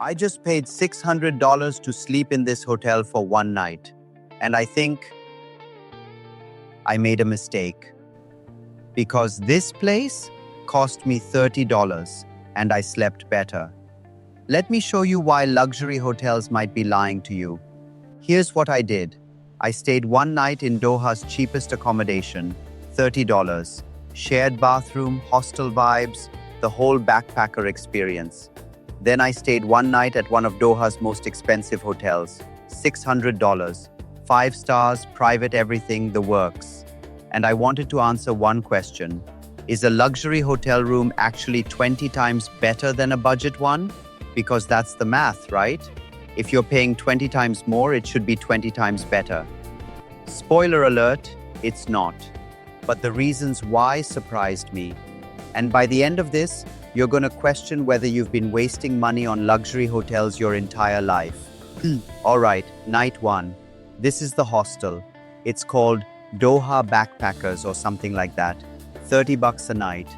I just paid $600 to sleep in this hotel for one night, and I think I made a mistake because this place cost me $30 and I slept better. Let me show you why luxury hotels might be lying to you. Here's what I did. I stayed one night in Doha's cheapest accommodation, $30. Shared bathroom, hostel vibes, the whole backpacker experience. Then I stayed one night at one of Doha's most expensive hotels, $600. 5 stars, private everything, the works. And I wanted to answer one question. Is a luxury hotel room actually 20 times better than a budget one? Because that's the math, right? If you're paying 20 times more, it should be 20 times better. Spoiler alert, it's not. But the reasons why surprised me. And by the end of this, you're going to question whether you've been wasting money on luxury hotels your entire life. All right, night one. This is the hostel. It's called Doha Backpackers or something like that. $30 a night.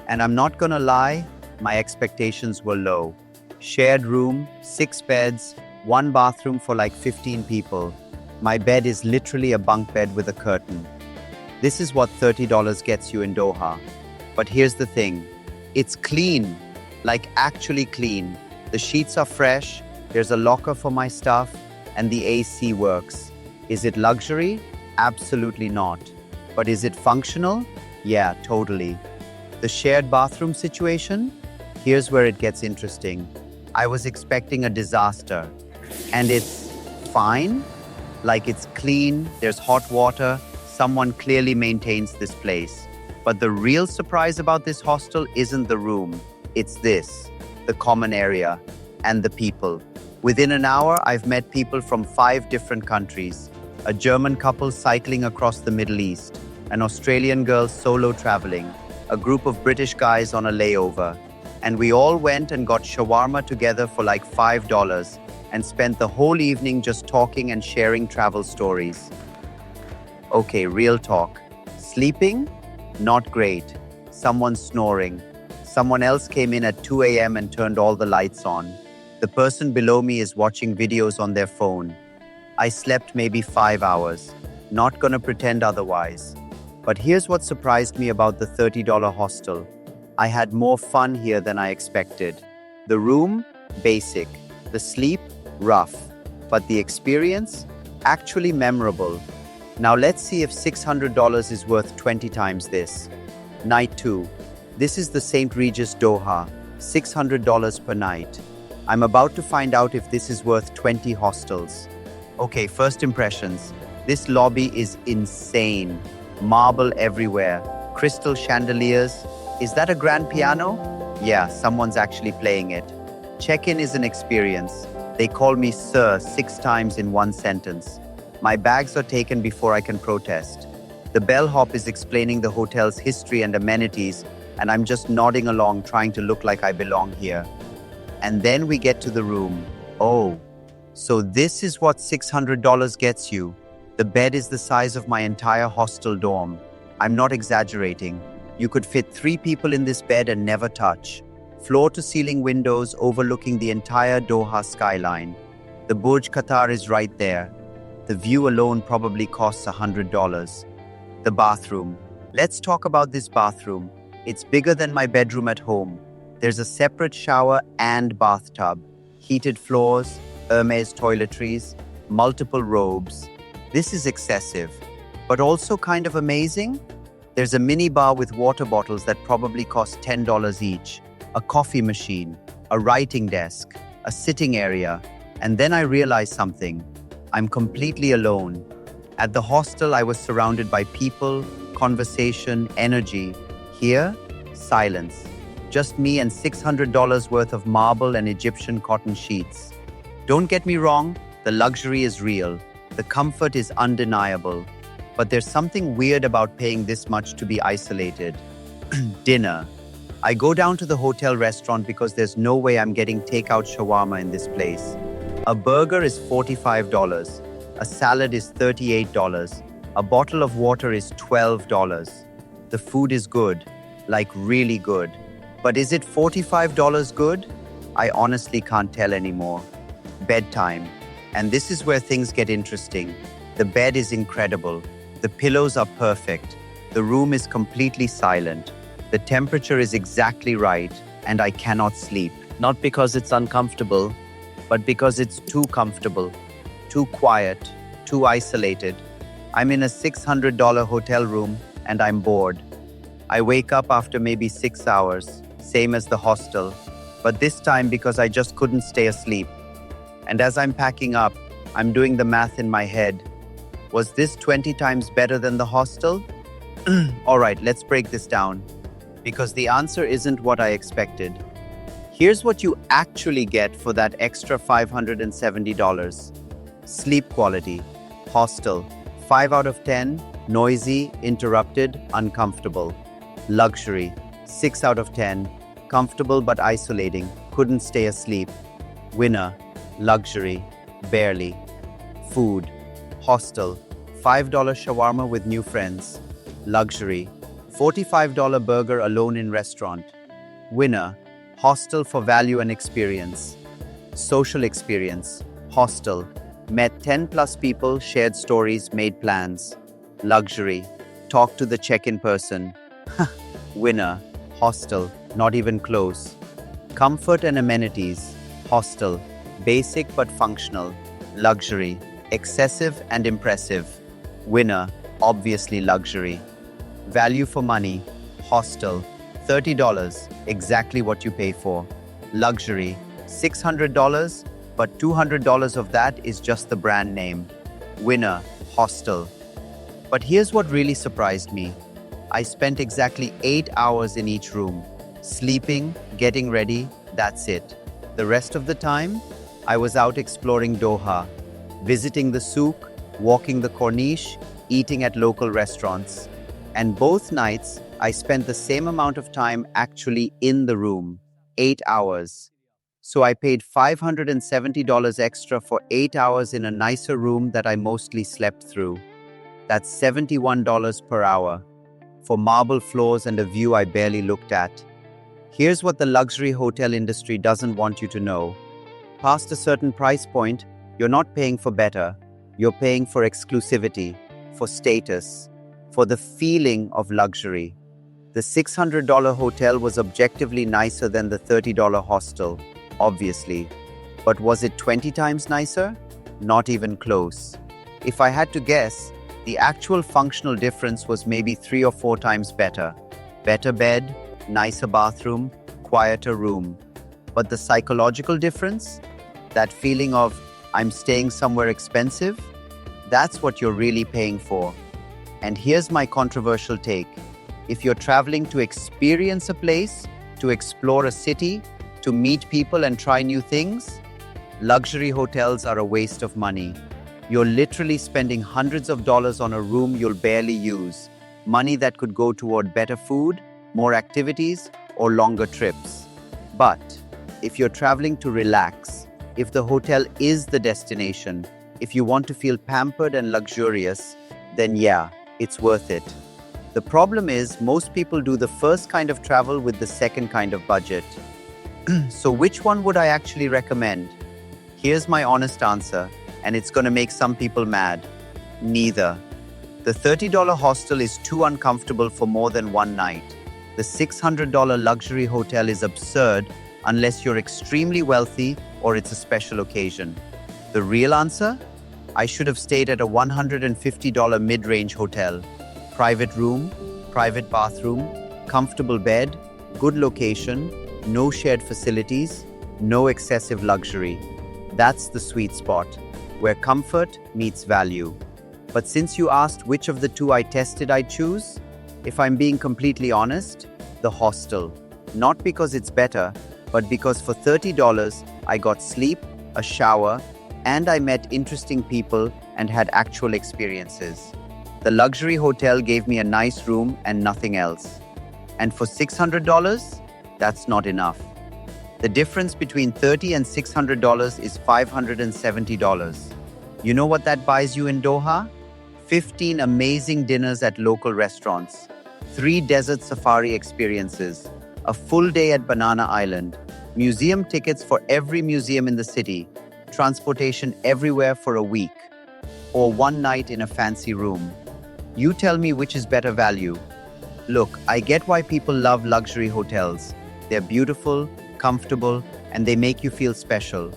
And I'm not gonna lie, my expectations were low. Shared room, 6 beds, 1 bathroom for like 15 people. My bed is literally a bunk bed with a curtain. This is what $30 gets you in Doha. But here's the thing. It's clean, like actually clean. The sheets are fresh, there's a locker for my stuff, and the AC works. Is it luxury? Absolutely not. But is it functional? Yeah, totally. The shared bathroom situation? Here's where it gets interesting. I was expecting a disaster. And it's fine. Like it's clean, there's hot water, someone clearly maintains this place. But the real surprise about this hostel isn't the room. It's this, the common area, and the people. Within an hour, I've met people from 5 different countries. A German couple cycling across the Middle East, an Australian girl solo traveling, a group of British guys on a layover. And we all went and got shawarma together for like $5 and spent the whole evening just talking and sharing travel stories. Okay, real talk. Sleeping? Not great. Someone snoring. Someone else came in at 2 a.m. and turned all the lights on. The person below me is watching videos on their phone. I slept maybe 5 hours. Not gonna pretend otherwise. But here's what surprised me about the $30 hostel. I had more fun here than I expected. The room? Basic. The sleep? Rough. But the experience? Actually memorable. Now let's see if $600 is worth 20 times this. Night 2. This is the St. Regis Doha. $600 per night. I'm about to find out if this is worth 20 hostels. Okay, first impressions. This lobby is insane. Marble everywhere. Crystal chandeliers. Is that a grand piano? Yeah, someone's actually playing it. Check-in is an experience. They call me sir 6 times in one sentence. My bags are taken before I can protest. The bellhop is explaining the hotel's history and amenities, and I'm just nodding along trying to look like I belong here. And then we get to the room. Oh, so this is what $600 gets you. The bed is the size of my entire hostel dorm. I'm not exaggerating. You could fit 3 people in this bed and never touch. Floor-to-ceiling windows overlooking the entire Doha skyline. The Burj Qatar is right there. The view alone probably costs $100. The bathroom. Let's talk about this bathroom. It's bigger than my bedroom at home. There's a separate shower and bathtub. Heated floors, Hermès toiletries, multiple robes. This is excessive, but also kind of amazing. There's a mini bar with water bottles that probably cost $10 each, a coffee machine, a writing desk, a sitting area, and then I realized something. I'm completely alone. At the hostel, I was surrounded by people, conversation, energy. Here, silence. Just me and $600 worth of marble and Egyptian cotton sheets. Don't get me wrong, the luxury is real. The comfort is undeniable. But there's something weird about paying this much to be isolated. Dinner. I go down to the hotel restaurant because there's no way I'm getting takeout shawarma in this place. A burger is $45. A salad is $38. A bottle of water is $12. The food is good, like really good. But is it $45 good? I honestly can't tell anymore. Bedtime. And this is where things get interesting. The bed is incredible. The pillows are perfect. The room is completely silent. The temperature is exactly right, and I cannot sleep. Not because it's uncomfortable, but because it's too comfortable, too quiet, too isolated. I'm in a $600 hotel room and I'm bored. I wake up after maybe 6 hours, same as the hostel, but this time because I just couldn't stay asleep. And as I'm packing up, I'm doing the math in my head. Was this 20 times better than the hostel? All right, let's break this down, because the answer isn't what I expected. Here's what you actually get for that extra $570. Sleep quality. Hostel. 5 out of 10. Noisy, interrupted, uncomfortable. Luxury. 6 out of 10. Comfortable but isolating. Couldn't stay asleep. Winner. Luxury. Barely. Food. Hostel. $5 shawarma with new friends. Luxury. $45 burger alone in restaurant. Winner. Hostel for value and experience. Social experience. Hostel. Met 10 plus people, shared stories, made plans. Luxury. Talk to the check-in person. Winner. Hostel. Not even close. Comfort and amenities. Hostel. Basic but functional. Luxury. Excessive and impressive. Winner. Obviously luxury. Value for money. Hostel. $30. Exactly what you pay for. Luxury. $600, but $200 of that is just the brand name. Winner. Hostel. But here's what really surprised me. I spent exactly 8 hours in each room. Sleeping, getting ready, that's it. The rest of the time, I was out exploring Doha, visiting the souk, walking the Corniche, eating at local restaurants. And both nights, I spent the same amount of time actually in the room, 8 hours. So I paid $570 extra for 8 hours in a nicer room that I mostly slept through. That's $71 per hour, for marble floors and a view I barely looked at. Here's what the luxury hotel industry doesn't want you to know. Past a certain price point, you're not paying for better. You're paying for exclusivity, for status, for the feeling of luxury. The $600 hotel was objectively nicer than the $30 hostel, obviously. But was it 20 times nicer? Not even close. If I had to guess, the actual functional difference was maybe 3 or 4 times better. Better bed, nicer bathroom, quieter room. But the psychological difference? That feeling of, I'm staying somewhere expensive? That's what you're really paying for. And here's my controversial take. If you're traveling to experience a place, to explore a city, to meet people and try new things, luxury hotels are a waste of money. You're literally spending hundreds of dollars on a room you'll barely use, money that could go toward better food, more activities, or longer trips. But if you're traveling to relax, if the hotel is the destination, if you want to feel pampered and luxurious, then yeah, it's worth it. The problem is, most people do the first kind of travel with the second kind of budget. So which one would I actually recommend? Here's my honest answer, and it's going to make some people mad. Neither. The $30 hostel is too uncomfortable for more than one night. The $600 luxury hotel is absurd unless you're extremely wealthy or it's a special occasion. The real answer? I should have stayed at a $150 mid-range hotel. Private room, private bathroom, comfortable bed, good location, no shared facilities, no excessive luxury. That's the sweet spot, where comfort meets value. But since you asked which of the two I tested I'd choose, if I'm being completely honest, the hostel. Not because it's better, but because for $30, I got sleep, a shower, and I met interesting people and had actual experiences. The luxury hotel gave me a nice room and nothing else. And for $600, that's not enough. The difference between $30 and $600 is $570. You know what that buys you in Doha? 15 amazing dinners at local restaurants, 3 desert safari experiences, a full day at Banana Island, museum tickets for every museum in the city, transportation everywhere for a week, or one night in a fancy room. You tell me which is better value. Look, I get why people love luxury hotels. They're beautiful, comfortable, and they make you feel special.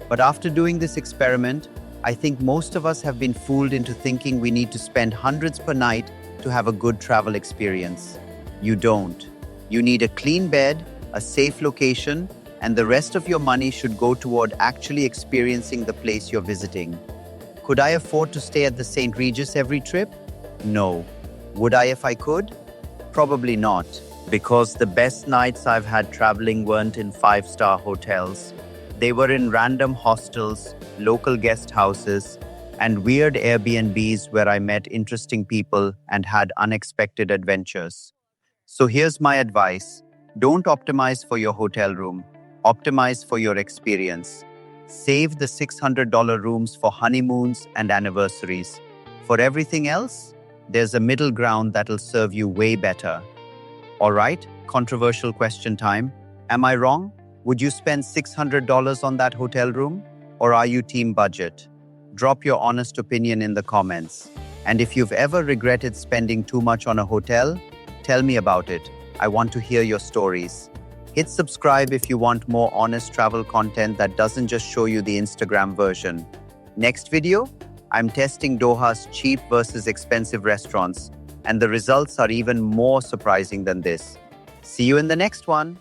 But after doing this experiment, I think most of us have been fooled into thinking we need to spend hundreds per night to have a good travel experience. You don't. You need a clean bed, a safe location, and the rest of your money should go toward actually experiencing the place you're visiting. Could I afford to stay at the St. Regis every trip? No. Would I if I could? Probably not, because the best nights I've had traveling weren't in five-star hotels. They were in random hostels, local guest houses, and weird Airbnbs where I met interesting people and had unexpected adventures. So here's my advice. Don't optimize for your hotel room. Optimize for your experience. Save the $600 rooms for honeymoons and anniversaries. For everything else, there's a middle ground that'll serve you way better. All right, controversial question time. Am I wrong? Would you spend $600 on that hotel room? Or are you team budget? Drop your honest opinion in the comments. And if you've ever regretted spending too much on a hotel, tell me about it. I want to hear your stories. Hit subscribe if you want more honest travel content that doesn't just show you the Instagram version. Next video, I'm testing Doha's cheap versus expensive restaurants, and the results are even more surprising than this. See you in the next one.